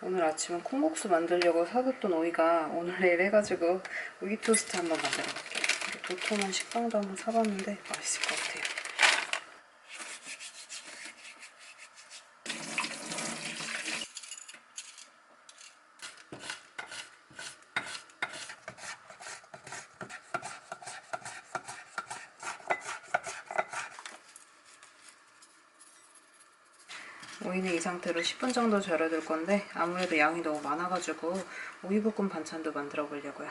오늘 아침은 콩국수 만들려고 사뒀던 오이가 오늘 내일 해가지고 오이 토스트 한번 만들어 볼게요. 도톰한 식빵도 한번 사봤는데 맛있을 것 같아요. 오이는 이 상태로 10분 정도 절여둘 건데 아무래도 양이 너무 많아가지고 오이볶음 반찬도 만들어 보려고요.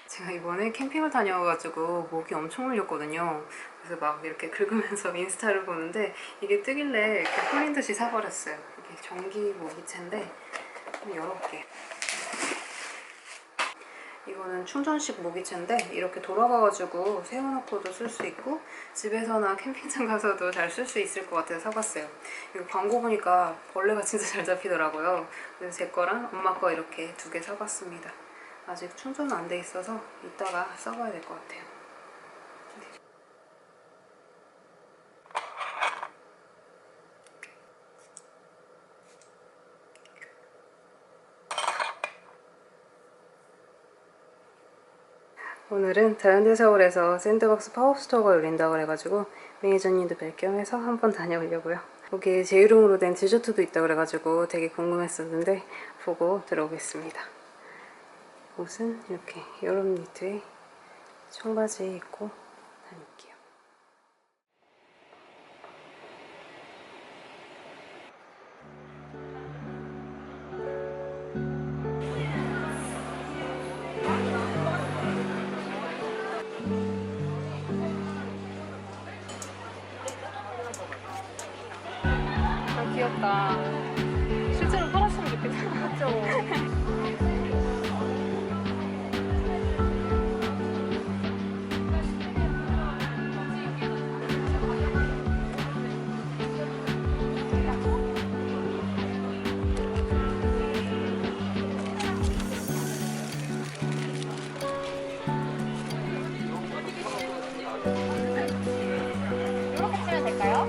제가 이번에 캠핑을 다녀와가지고 목이 엄청 물렸거든요. 그래서 막 이렇게 긁으면서 인스타를 보는데 이게 뜨길래 이렇게 홀린 듯이 사버렸어요. 이게 전기 모기채인데 한번 열어볼게요. 이거는 충전식 모기채인데 이렇게 돌아가가지고 세워놓고도 쓸 수 있고 집에서나 캠핑장 가서도 잘 쓸 수 있을 것 같아서 사봤어요. 이거 광고 보니까 벌레가 진짜 잘 잡히더라고요. 그래서 제 거랑 엄마 거 이렇게 두 개 사봤습니다. 아직 충전은 안 돼 있어서 이따가 써봐야 될 것 같아요. 오늘은 자연대서울에서 샌드박스 팝업스토어가 열린다고 해가지고 매니저님도 뵐 겸 해서 한번 다녀오려고요. 여기 제 이름으로 된 디저트도 있다고 그래가지고 되게 궁금했었는데 보고 들어오겠습니다. 옷은 이렇게 여름 니트에 청바지 입고 다닐게요. 아, 귀엽다. 실제로 팔았으면 좋겠다. 그쵸? 이렇게 치면 될까요?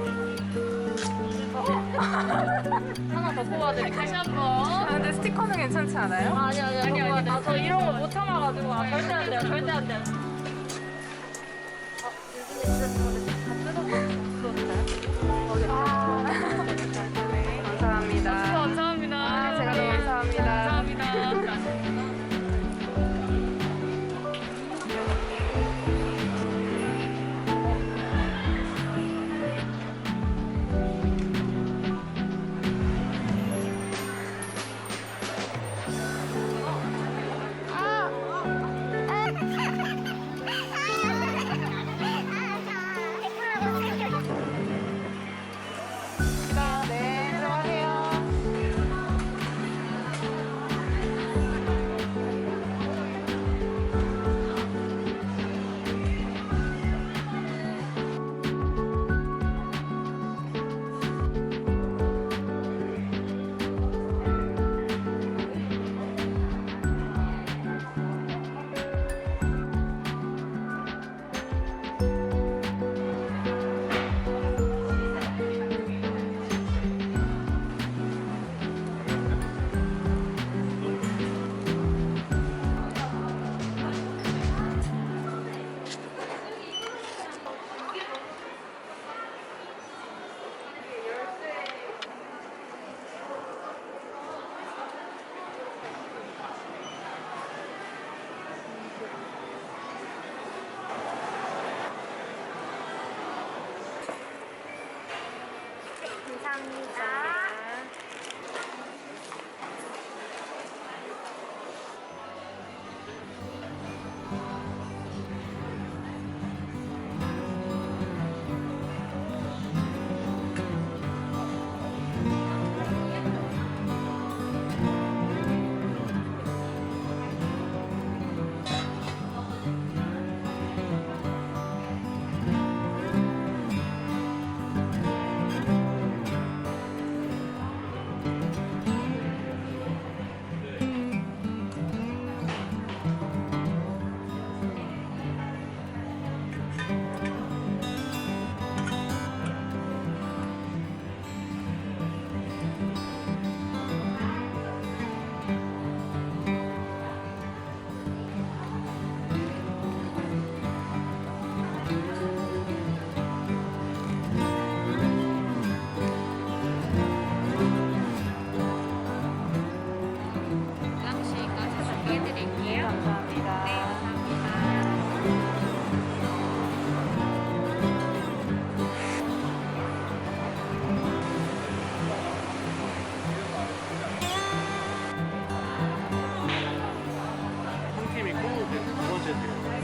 하나 더 뽑아드릴게요. 다시 한 번. 아, 근데 스티커는 괜찮지 않아요? 아니. 저 이런 거 못 참아가지고. 절대 안 돼요. 절대 안 돼요. 감사합니다. 감사합니다. 제가 너무 감사합니다. 감사합니다. 네, 들어가세요.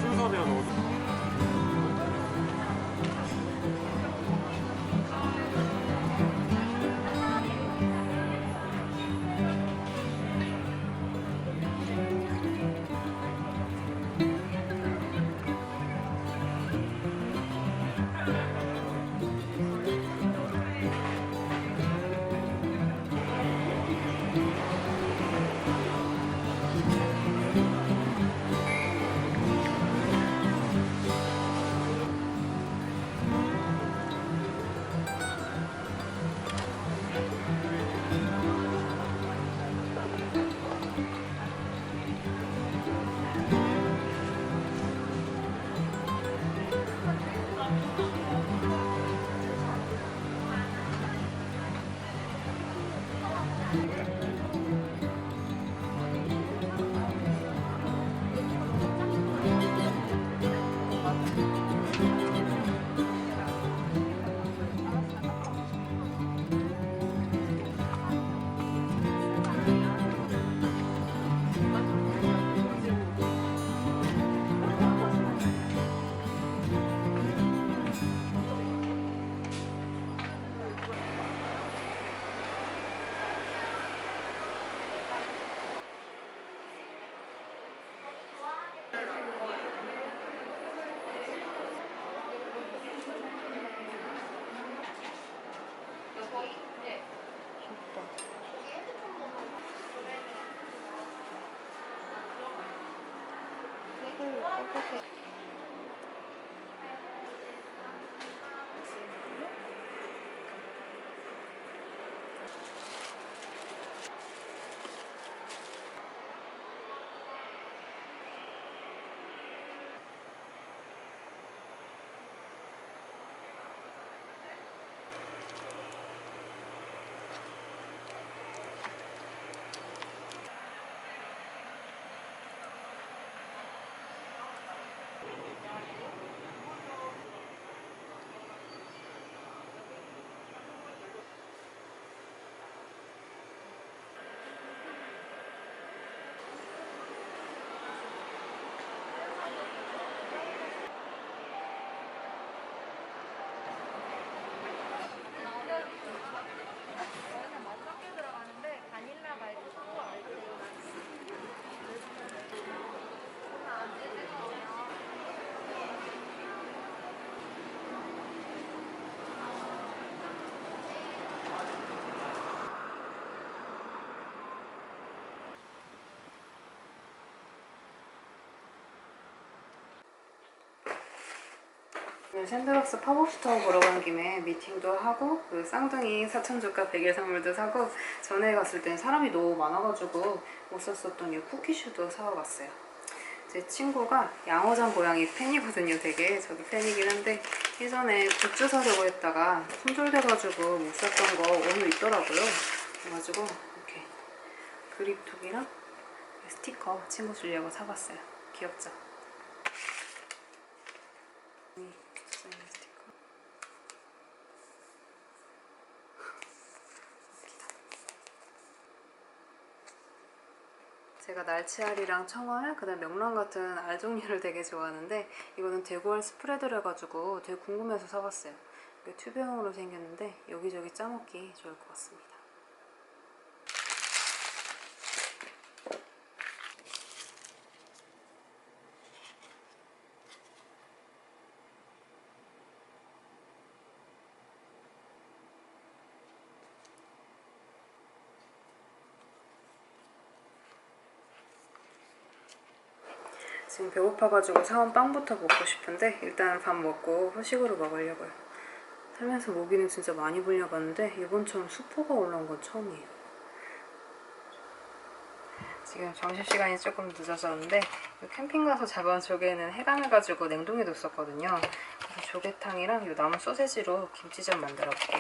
순서대로 넣어줘. 오늘 샌드박스 팝업 스토어 보러 간 김에 미팅도 하고 그 쌍둥이 사천주가 베개 선물도 사고 전에 갔을 땐 사람이 너무 많아가지고 못 샀었던 이 쿠키슈도 사와봤어요. 제 친구가 양어장 고양이 팬이거든요. 되게 저도 팬이긴 한데 예전에 굿즈 사려고 했다가 손절돼가지고 못 샀던 거 오늘 있더라고요. 그래가지고 이렇게 그립톡이랑 스티커 친구 주려고 사봤어요. 귀엽죠? 스티커. 제가 날치알이랑 청알, 그다음 명란 같은 알 종류를 되게 좋아하는데 이거는 대구알 스프레드를 해가지고 되게 궁금해서 사봤어요. 이게 튜브형으로 생겼는데 여기저기 짜먹기 좋을 것 같습니다. 지금 배고파가지고 사온 빵부터 먹고 싶은데 일단 밥 먹고 후식으로 먹으려고요. 살면서 모기는 진짜 많이 물려봤는데 이번처럼 수포가 올라온 건 처음이에요. 지금 점심시간이 조금 늦어졌는데 캠핑 가서 잡아온 조개는 해감해가지고 냉동에 뒀었거든요. 그래서 조개탕이랑 이 남은 소세지로 김치전 만들어 볼게요.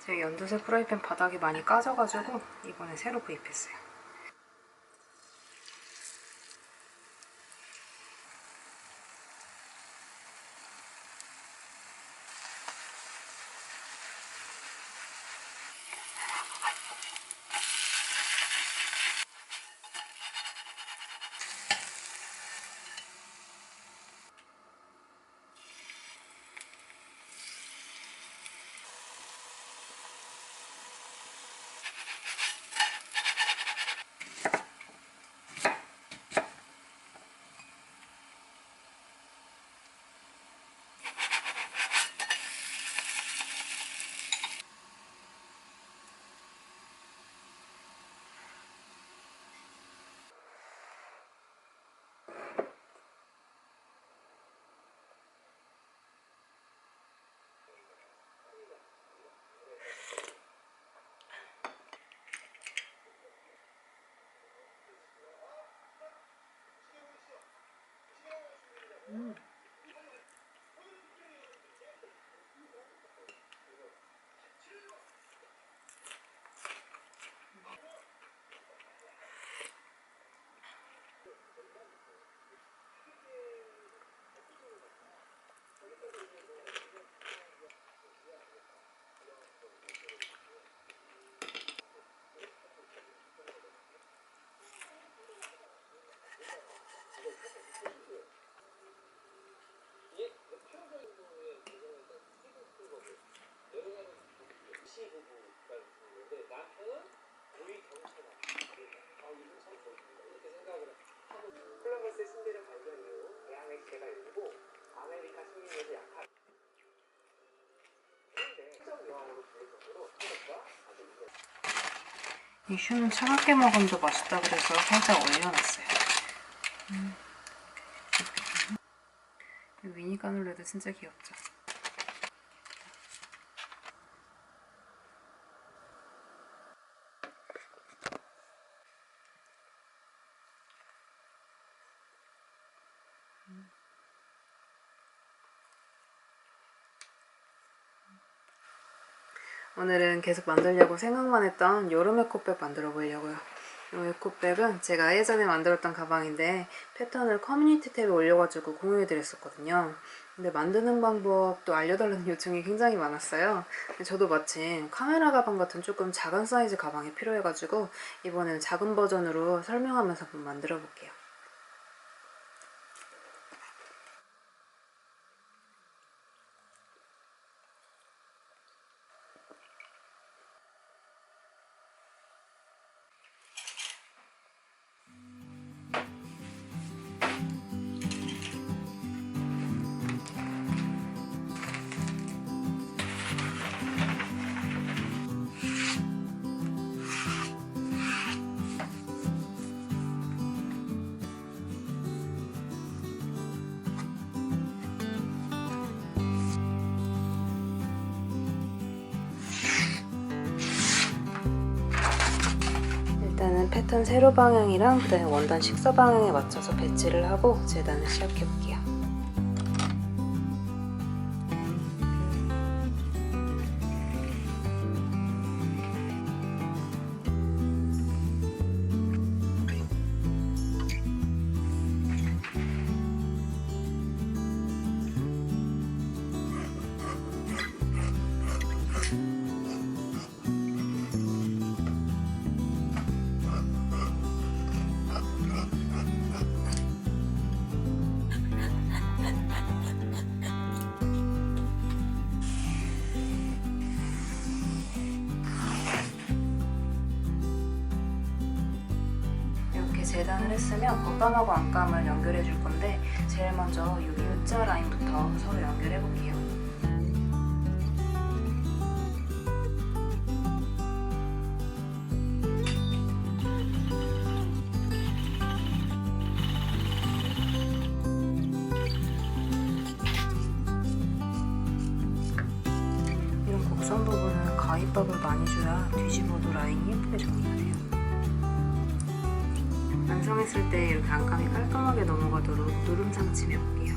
제 연두색 프라이팬 바닥이 많이 까져가지고 이번에 새로 구입했어요. 콜럼버스의 신비를 발견 이후 대항해 시대가 열리고 아메리카 식민지에서 약한 그런데 해적 여왕으로 불릴 정도로 해적과 이 슈는 차갑게 먹으면 더 맛있다 그래서 살짝 올려놨어요. 이 미니 까눌레도 진짜 귀엽죠? 오늘은 계속 만들려고 생각만 했던 여름 에코백 만들어 보려고요. 이 에코백은 제가 예전에 만들었던 가방인데 패턴을 커뮤니티 탭에 올려가지고 공유해 드렸었거든요. 근데 만드는 방법도 알려달라는 요청이 굉장히 많았어요. 근데 저도 마침 카메라 가방 같은 조금 작은 사이즈 가방이 필요해가지고 이번에는 작은 버전으로 설명하면서 한번 만들어 볼게요. 일단은 패턴 세로 방향이랑 그다음에 원단 식서 방향에 맞춰서 배치를 하고 재단을 시작해 볼게요. 재단을 했으면 겉감하고 안감을 연결해 줄 건데 제일 먼저 여기 U자 라인부터 서로 연결해 볼게요. 이런 곡선 부분은 가위밥을 많이 줘야 뒤집어도 라인이 예쁘게 정리가 돼요. 완성했을 때 이렇게 안감이 깔끔하게 넘어가도록 누름 상침 해볼게요.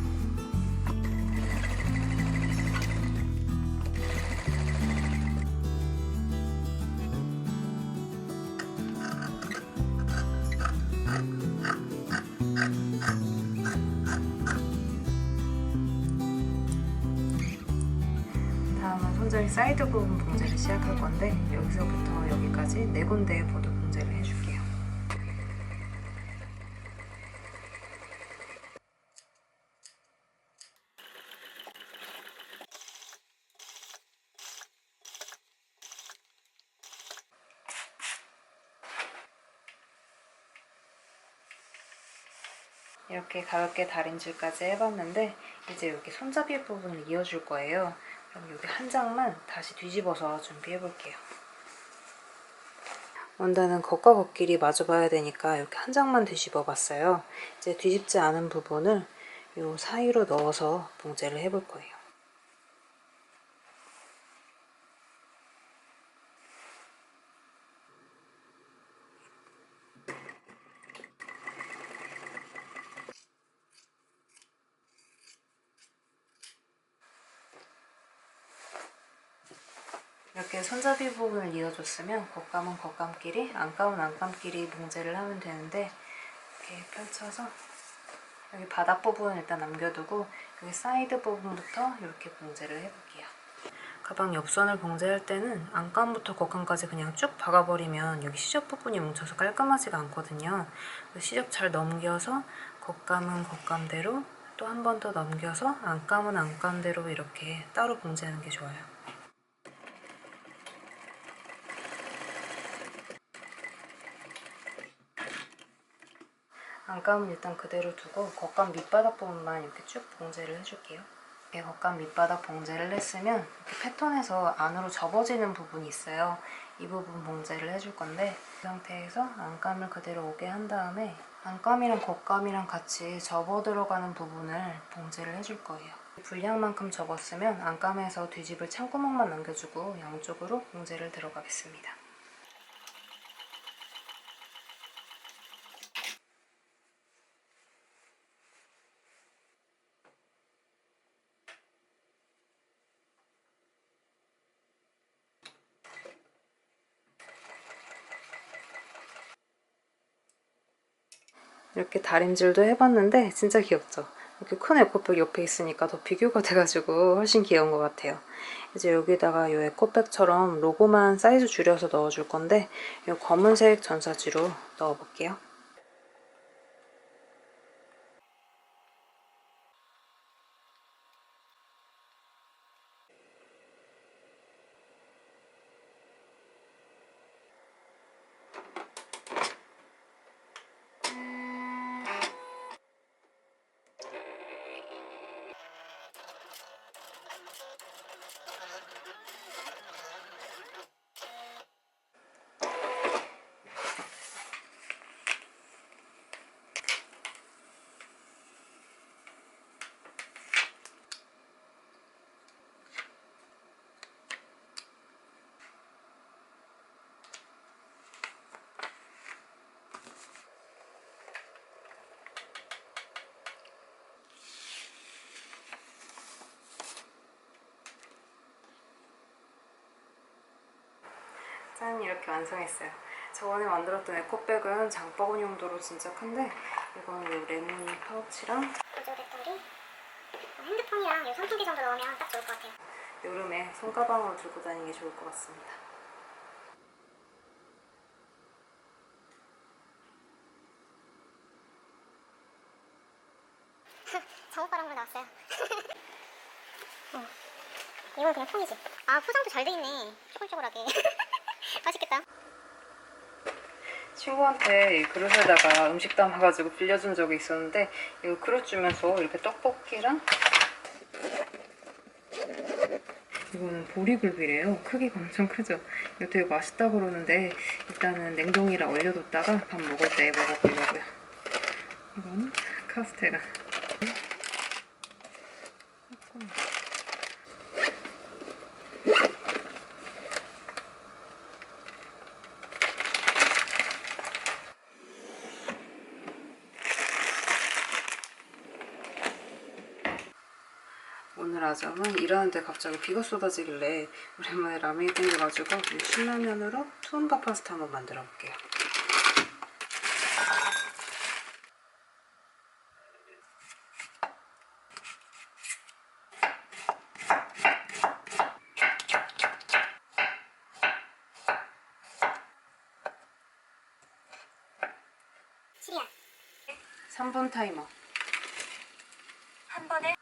다음은 손잡이 사이드 부분 봉제를 시작할 건데 여기서부터 여기까지 4군데의 보드 봉제를 해줄게요. 이렇게 가볍게 다림질까지 해봤는데 이제 여기 손잡이 부분을 이어줄 거예요. 그럼 여기 한 장만 다시 뒤집어서 준비해볼게요. 원단은 겉과 겉끼리 마주봐야 되니까 이렇게 한 장만 뒤집어 봤어요. 이제 뒤집지 않은 부분을 이 사이로 넣어서 봉제를 해볼 거예요. 이렇게 손잡이 부분을 이어줬으면 겉감은 겉감끼리, 안감은 안감끼리 봉제를 하면 되는데 이렇게 펼쳐서 여기 바닥 부분을 일단 남겨두고 여기 사이드 부분부터 이렇게 봉제를 해볼게요. 가방 옆선을 봉제할 때는 안감부터 겉감까지 그냥 쭉 박아버리면 여기 시접 부분이 뭉쳐서 깔끔하지가 않거든요. 시접 잘 넘겨서 겉감은 겉감대로 또 한 번 더 넘겨서 안감은 안감대로 이렇게 따로 봉제하는 게 좋아요. 안감은 일단 그대로 두고 겉감 밑바닥 부분만 이렇게 쭉 봉제를 해줄게요. 이렇게 겉감 밑바닥 봉제를 했으면 이렇게 패턴에서 안으로 접어지는 부분이 있어요. 이 부분 봉제를 해줄 건데 이 상태에서 안감을 그대로 오게 한 다음에 안감이랑 겉감이랑 같이 접어 들어가는 부분을 봉제를 해줄 거예요. 분량만큼 접었으면 안감에서 뒤집을 창구멍만 남겨주고 양쪽으로 봉제를 들어가겠습니다. 이렇게 다림질도 해봤는데 진짜 귀엽죠? 이렇게 큰 에코백 옆에 있으니까 더 비교가 돼가지고 훨씬 귀여운 것 같아요. 이제 여기다가 이 에코백처럼 로고만 사이즈 줄여서 넣어줄 건데 이 검은색 전사지로 넣어볼게요. 짠! 이렇게 완성했어요. 저번에 만들었던 에코백은 장바구니 용도로 진짜 큰데 이거는 이 레모니 파우치랑 보조 배터리, 핸드폰이랑 이 선풍기 정도 넣으면 딱 좋을 것 같아요. 여름에 손가방으로 들고 다니기 좋을 것 같습니다. 잠옷바람으로 나왔어요. 이건 그냥 폰이지. 아, 포장도 잘 돼 있네. 쪼글쪼글하게. 맛있겠다. 친구한테 그릇에다가 음식 담아가지고 빌려준 적이 있었는데 이거 그릇 주면서 이렇게 떡볶이랑 이거는 보리굴비래요. 크기가 엄청 크죠? 이거 되게 맛있다고 그러는데 일단은 냉동이라 얼려뒀다가 밥 먹을 때 먹어보려고요. 이거는 카스테라. 오늘 아점은 일하는데 갑자기 비가 쏟아지길래 오랜만에 라면이 땡겨가지고 신라면으로 투움바 파스타 한번 만들어 볼게요. 시리얼. 3분 타이머. 한 번에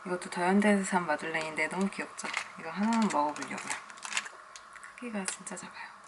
이것도 더현대에서 산 마들렌인데 너무 귀엽죠? 이거 하나만 먹어보려고요. 크기가 진짜 작아요.